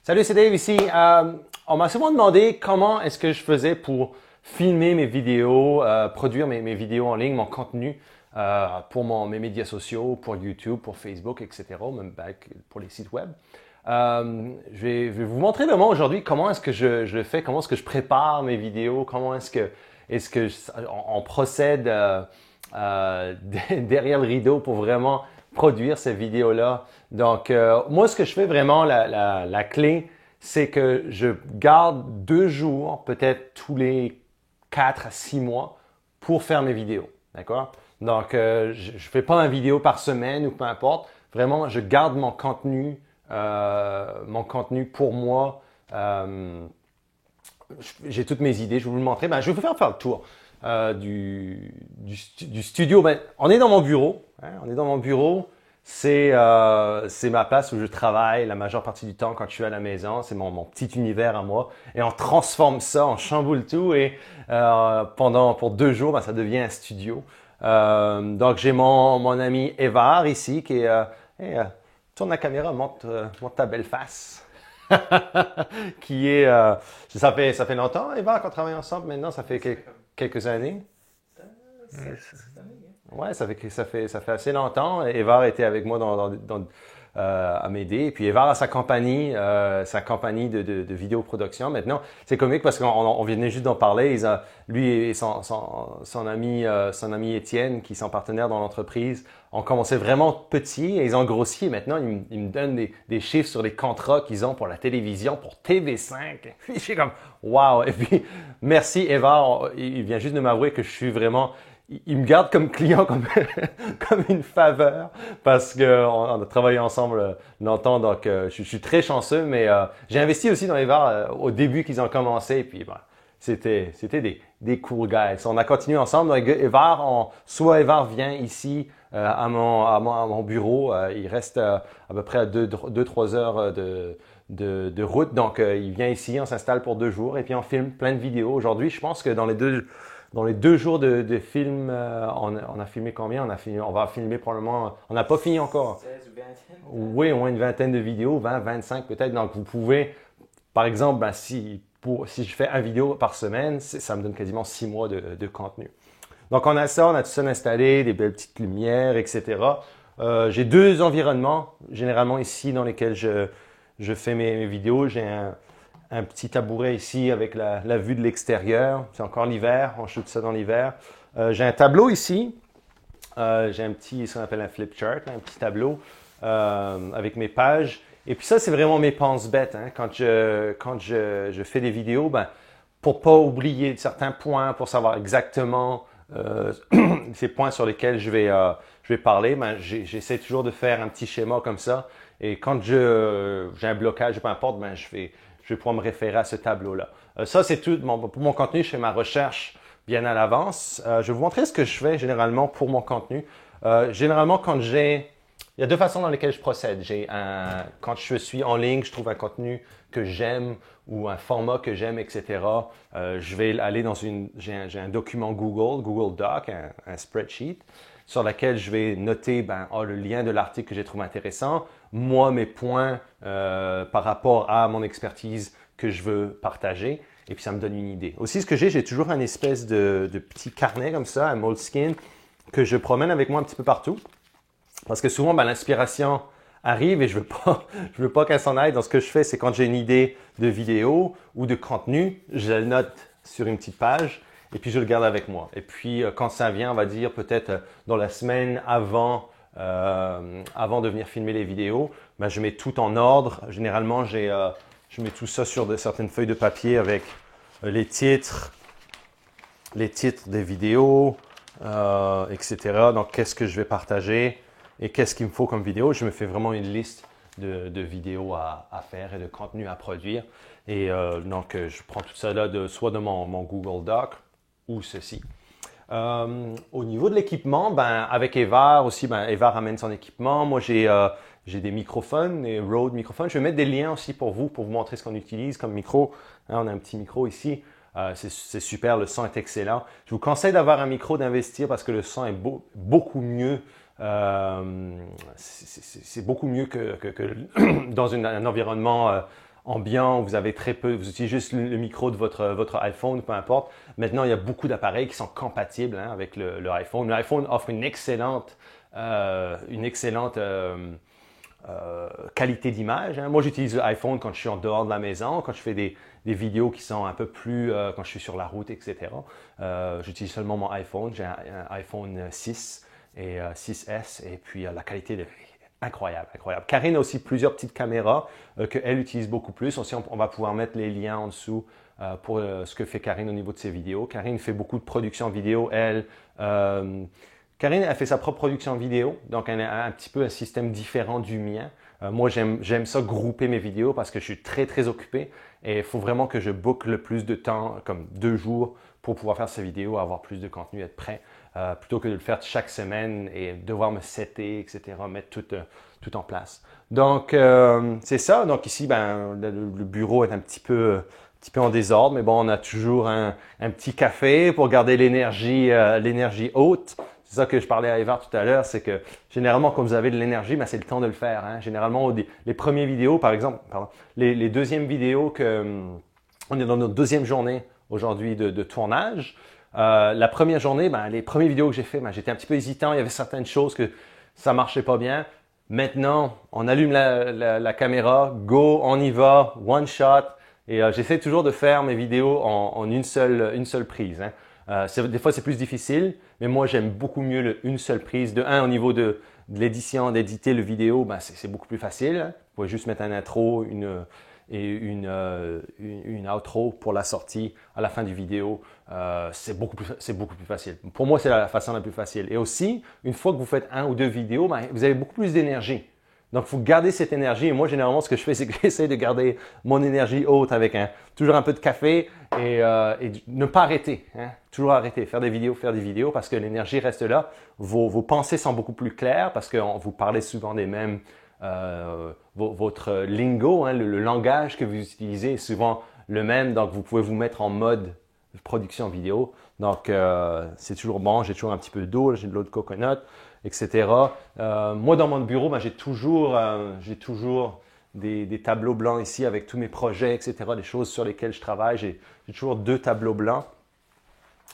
Salut, c'est Dave ici. On m'a souvent demandé comment est-ce que je faisais pour filmer mes vidéos, produire mes vidéos en ligne, mon contenu pour mes médias sociaux, pour YouTube, pour Facebook, etc., même pour les sites web. Je vais vous montrer vraiment aujourd'hui comment est-ce que je le fais, comment est-ce que je prépare mes vidéos, comment on procède derrière le rideau pour vraiment produire ces vidéos-là. Donc, moi, ce que je fais vraiment, la clé, c'est que je garde 2 jours, peut-être tous les 4 à 6 mois, pour faire mes vidéos. D'accord? Donc, je ne fais pas une vidéo par semaine ou peu importe. Vraiment, je garde mon contenu pour moi. J'ai toutes mes idées, je vais vous le montrer. Je vais vous faire le tour du studio. On est dans mon bureau. On est dans mon bureau. C'est ma place où je travaille la majeure partie du temps quand je suis à la maison. C'est mon petit univers à moi. Et on transforme ça, on chamboule tout. Et pour 2 jours, ça devient un studio. Donc, j'ai mon ami Evar ici qui est... tourne la caméra, montre ta belle face. Qui est... ça fait longtemps, Evar, qu'on travaille ensemble maintenant. Ça fait quelques années. Ouais, ça fait assez longtemps. Evar était avec moi à m'aider. Et puis Evar a sa compagnie de vidéoproduction. Maintenant, c'est comique parce qu'on venait juste d'en parler. Lui et son ami Étienne, qui sont partenaires dans l'entreprise, ont commencé vraiment petits et ils ont grossi. Et maintenant, ils me donnent des chiffres sur les contrats qu'ils ont pour la télévision, pour TV5. Puis je suis comme, wow! Et puis, merci Evar. Il vient juste de m'avouer que je suis vraiment... Il me garde comme client, comme une faveur, parce qu'on a travaillé ensemble longtemps, donc je suis très chanceux, mais j'ai investi aussi dans Evar au début qu'ils ont commencé, et puis c'était des cool guys. On a continué ensemble. Donc, soit Evar vient ici à mon bureau, il reste à peu près à 2-3 heures de route, donc il vient ici, on s'installe pour 2 jours, et puis on filme plein de vidéos. Aujourd'hui, je pense que dans les 2 jours de film, on a filmé combien? On va filmer probablement, on n'a pas fini encore. 16 ou 20? Oui, au moins une vingtaine de vidéos, 20, 25 peut-être. Donc, vous pouvez, par exemple, si je fais une vidéo par semaine, ça me donne quasiment 6 mois de contenu. Donc, on a tout ça installé, des belles petites lumières, etc. J'ai 2 environnements, généralement ici, dans lesquels je fais mes vidéos. J'ai un petit tabouret ici avec la vue de l'extérieur. C'est encore l'hiver, on shoot ça dans l'hiver. J'ai un tableau ici. J'ai ce qu'on appelle un flip chart, un petit tableau avec mes pages. Et puis ça, c'est vraiment mes penses-bêtes. Quand je fais des vidéos, pour pas oublier certains points, pour savoir exactement ces points sur lesquels je vais parler, j'essaie toujours de faire un petit schéma comme ça. Et quand j'ai un blocage, peu importe, je vais pouvoir me référer à ce tableau-là. Ça, c'est tout. Pour mon contenu, je fais ma recherche bien à l'avance. Je vais vous montrer ce que je fais généralement pour mon contenu. Généralement, il y a 2 façons dans lesquelles je procède. Quand je suis en ligne, je trouve un contenu que j'aime ou un format que j'aime, etc. Je vais aller j'ai un document Google Doc, un spreadsheet, sur lequel je vais noter le lien de l'article que j'ai trouvé intéressant, moi, mes points par rapport à mon expertise que je veux partager, et puis ça me donne une idée. Aussi, ce que j'ai toujours un espèce de petit carnet comme ça, un Moleskine, que je promène avec moi un petit peu partout, parce que souvent, l'inspiration arrive et je veux pas qu'elle s'en aille. Donc, ce que je fais, c'est quand j'ai une idée de vidéo ou de contenu, je la note sur une petite page, et puis je le garde avec moi. Et puis, quand ça vient, on va dire peut-être dans la semaine avant de venir filmer les vidéos, je mets tout en ordre. Généralement, je mets tout ça sur certaines feuilles de papier avec les titres des vidéos, etc. Donc, qu'est-ce que je vais partager et qu'est-ce qu'il me faut comme vidéo. Je me fais vraiment une liste de vidéos à faire et de contenu à produire. Et donc, je prends tout ça là soit de mon Google Doc ou ceci. Au niveau de l'équipement, avec Evar aussi, Evar amène son équipement. Moi, j'ai des microphones, des Rode microphones. Je vais mettre des liens aussi pour vous montrer ce qu'on utilise comme micro. On a un petit micro ici. C'est super, le son est excellent. Je vous conseille d'avoir un micro, d'investir parce que le son est beaucoup mieux. C'est beaucoup mieux que dans un environnement ambiant, vous avez très peu, vous utilisez juste le micro de votre iPhone, peu importe. Maintenant, il y a beaucoup d'appareils qui sont compatibles avec le iPhone. L'iPhone offre une excellente qualité d'image. Hein. Moi, j'utilise l'iPhone quand je suis en dehors de la maison, quand je fais des vidéos qui sont un peu plus, quand je suis sur la route, etc. J'utilise seulement mon iPhone. J'ai un iPhone 6 et 6S et puis la qualité est incroyable, incroyable. Karine a aussi plusieurs petites caméras qu'elle utilise beaucoup plus. Aussi, on va pouvoir mettre les liens en dessous pour ce que fait Karine au niveau de ses vidéos. Karine fait beaucoup de production vidéo. Karine a fait sa propre production vidéo, donc elle a un petit peu un système différent du mien. Moi, j'aime ça grouper mes vidéos parce que je suis très, très occupé et il faut vraiment que je book le plus de temps, comme 2 jours, pour pouvoir faire ces vidéos, avoir plus de contenu, être prêt, plutôt que de le faire chaque semaine et devoir me setter, etc., mettre tout en place. Donc, c'est ça. Donc ici, le bureau est un petit peu en désordre, mais bon, on a toujours un petit café pour garder l'énergie haute. C'est ça que je parlais à Eva tout à l'heure, c'est que généralement, quand vous avez de l'énergie, c'est le temps de le faire. Hein. Généralement, les premières vidéos, par exemple, les deuxièmes vidéos on est dans notre deuxième journée aujourd'hui de tournage. La première journée, les premières vidéos que j'ai fait, j'étais un petit peu hésitant. Il y avait certaines choses que ça marchait pas bien. Maintenant, on allume la caméra, go, on y va, one shot. Et j'essaie toujours de faire mes vidéos en une seule prise. Hein. Des fois, c'est plus difficile, mais moi, j'aime beaucoup mieux une seule prise. Au niveau de l'édition, d'éditer le vidéo, c'est beaucoup plus facile. Hein. Vous pouvez juste mettre un intro une outro pour la sortie à la fin du vidéo. C'est beaucoup plus facile. Pour moi, c'est la façon la plus facile. Et aussi, une fois que vous faites 1 ou 2 vidéos, vous avez beaucoup plus d'énergie. Donc, il faut garder cette énergie. Et moi, généralement, ce que je fais, c'est que j'essaie de garder mon énergie haute avec toujours un peu de café et ne pas arrêter. Hein. Toujours arrêter, faire des vidéos parce que l'énergie reste là. Vos pensées sont beaucoup plus claires parce que vous parlez souvent des mêmes, votre lingo, hein, le langage que vous utilisez est souvent le même. Donc, vous pouvez vous mettre en mode production vidéo. Donc, c'est toujours bon. J'ai toujours un petit peu d'eau, j'ai de l'eau de coconut, etc. Moi, dans mon bureau, j'ai toujours des tableaux blancs ici avec tous mes projets, etc., des choses sur lesquelles je travaille. J'ai toujours 2 tableaux blancs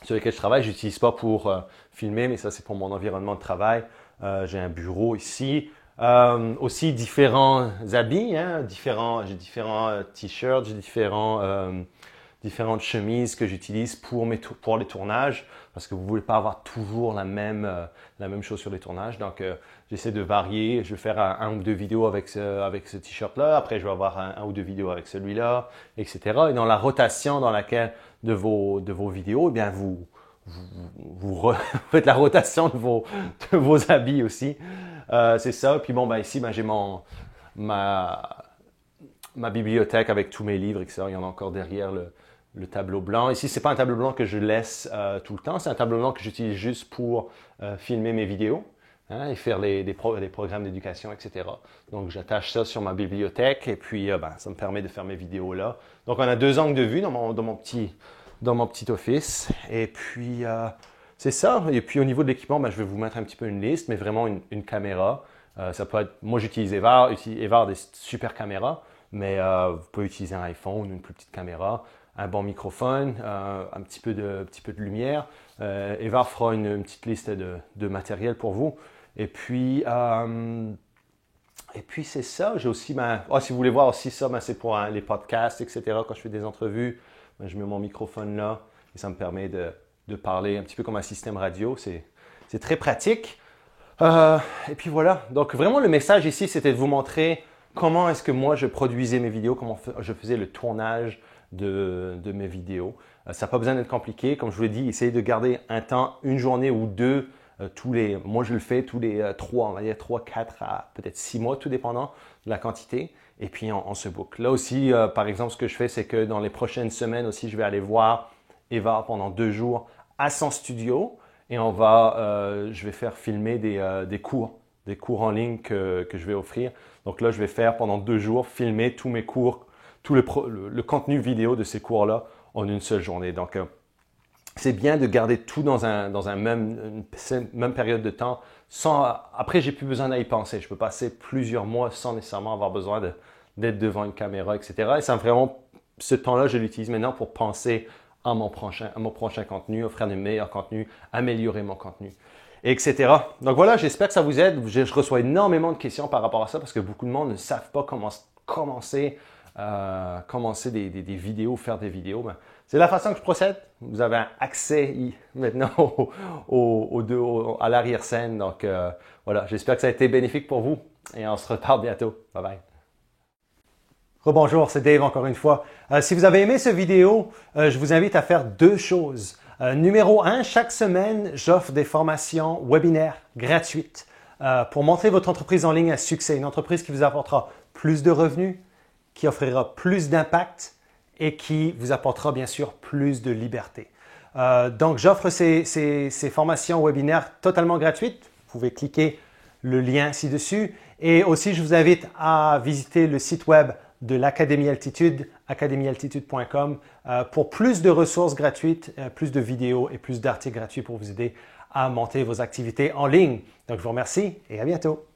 sur lesquels je travaille. Je n'utilise pas pour filmer, mais ça, c'est pour mon environnement de travail. J'ai un bureau ici. Aussi différents habits, hein, j'ai différents t-shirts, j'ai différentes chemises que j'utilise pour les tournages parce que vous ne voulez pas avoir toujours la même chose sur les tournages. Donc, j'essaie de varier. Je vais faire un ou 2 vidéos avec ce t-shirt-là. Après, je vais avoir un ou 2 vidéos avec celui-là, etc. Et dans la rotation dans laquelle de vos vidéos, eh bien, vous faites la rotation de vos habits aussi. C'est ça. Puis bon, ici, j'ai ma bibliothèque avec tous mes livres, etc. Il y en a encore derrière le tableau blanc. Ici, c'est pas un tableau blanc que je laisse tout le temps. C'est un tableau blanc que j'utilise juste pour filmer mes vidéos, hein, et faire des programmes d'éducation, etc. Donc, j'attache ça sur ma bibliothèque et puis ça me permet de faire mes vidéos là. Donc, on a 2 angles de vue dans mon petit office. Et puis, c'est ça. Et puis, au niveau de l'équipement, je vais vous mettre un petit peu une liste, mais vraiment une caméra. Ça peut être, moi, j'utilise Evar a des super caméras, mais vous pouvez utiliser un iPhone, une plus petite caméra, un bon microphone, un petit peu de lumière. Evar fera une petite liste de matériel pour vous. Et puis c'est ça. J'ai aussi, si vous voulez voir aussi ça, c'est pour les podcasts, etc. Quand je fais des entrevues, je mets mon microphone là et ça me permet de parler un petit peu comme un système radio. C'est très pratique. Et puis voilà. Donc vraiment, le message ici, c'était de vous montrer comment est-ce que moi je produisais mes vidéos, comment je faisais le tournage de mes vidéos. Ça n'a pas besoin d'être compliqué. Comme je vous l'ai dit, essayez de garder un temps, une journée ou 2, moi je le fais tous les 3, on va dire 3, 4 à peut-être 6 mois, tout dépendant de la quantité. Et puis on se boucle. Là aussi, par exemple, ce que je fais, c'est que dans les prochaines semaines aussi, je vais aller voir Eva pendant 2 jours à son studio et je vais faire filmer des cours en ligne que je vais offrir. Donc là, je vais faire pendant 2 jours, filmer tous mes cours, tout le contenu vidéo de ces cours-là en une seule journée. Donc, c'est bien de garder tout dans une même période de temps. Après, j'ai plus besoin d'y penser. Je peux passer plusieurs mois sans nécessairement avoir besoin d'être devant une caméra, etc. Et ça me fait vraiment, ce temps-là, je l'utilise maintenant pour penser à mon prochain contenu, offrir de meilleurs contenus, améliorer mon contenu, etc. Donc voilà, j'espère que ça vous aide. Je reçois énormément de questions par rapport à ça parce que beaucoup de monde ne savent pas comment commencer des vidéos, faire des vidéos. Ben, c'est la façon que je procède. Vous avez un accès maintenant à l'arrière-scène. Donc voilà, j'espère que ça a été bénéfique pour vous et on se reparle bientôt. Bye bye. Rebonjour, c'est Dave encore une fois. Si vous avez aimé cette vidéo, je vous invite à faire deux choses. Numéro 1, chaque semaine, j'offre des formations webinaires gratuites pour montrer votre entreprise en ligne à succès. Une entreprise qui vous apportera plus de revenus, qui offrira plus d'impact et qui vous apportera bien sûr plus de liberté. Donc, j'offre ces formations webinaires totalement gratuites. Vous pouvez cliquer le lien ci-dessus. Et aussi, je vous invite à visiter le site web de l'Académie Altitude, academyaltitude.com, pour plus de ressources gratuites, plus de vidéos et plus d'articles gratuits pour vous aider à monter vos activités en ligne. Donc, je vous remercie et à bientôt.